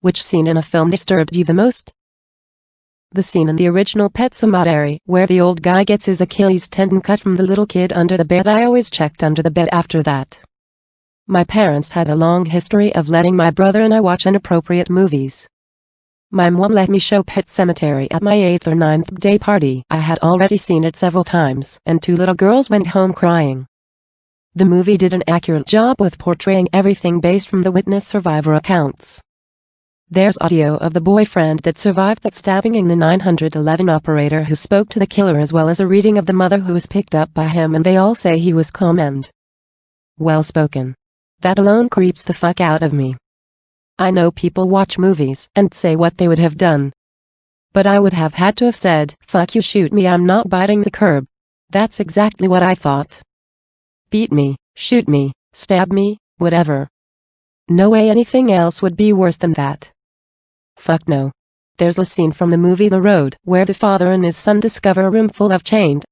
Which scene in a film disturbed you the most? The scene in the original Pet Semetary, where the old guy gets his Achilles tendon cut from the little kid under the bed. I always checked under the bed after that. My parents had a long history of letting my brother and I watch inappropriate movies. My mom let me show Pet Semetary at my 8th or 9th day party. I had already seen it several times, and 2 little girls went home crying. The movie did an accurate job with portraying everything based from the witness survivor accounts. There's audio of the boyfriend that survived that stabbing in the 911 operator who spoke to the killer, as well as a reading of the mother who was picked up by him, and they all say he was calm and well-spoken. That alone creeps the fuck out of me. I know people watch movies and say what they would have done. But I would have had to have said, "Fuck you, shoot me, I'm not biting the curb." That's exactly what I thought. Beat me, shoot me, stab me, whatever. No way anything else would be worse than that. Fuck no. There's a scene from the movie The Road where the father and his son discover a room full of chained,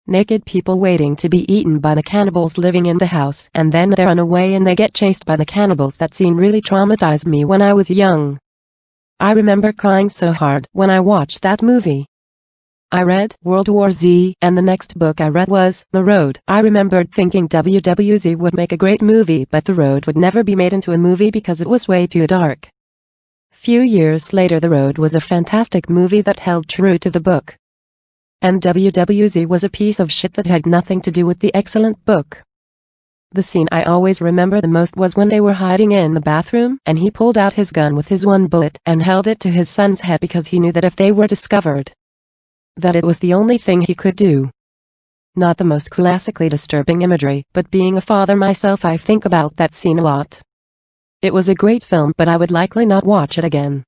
naked people waiting to be eaten by the cannibals living in the house, and then they run away and they get chased by the cannibals. That scene really traumatized me when I was young. I remember crying so hard when I watched that movie. I read World War Z, and the next book I read was The Road. I remembered thinking WWZ would make a great movie, but The Road would never be made into a movie because it was way too dark. Few years later, The Road was a fantastic movie that held true to the book. And WWZ was a piece of shit that had nothing to do with the excellent book. The scene I always remember the most was when they were hiding in the bathroom, and he pulled out his gun with his 1 bullet and held it to his son's head because he knew that if they were discovered, that it was the only thing he could do. Not the most classically disturbing imagery, but being a father myself, I think about that scene a lot. It was a great film, but I would likely not watch it again.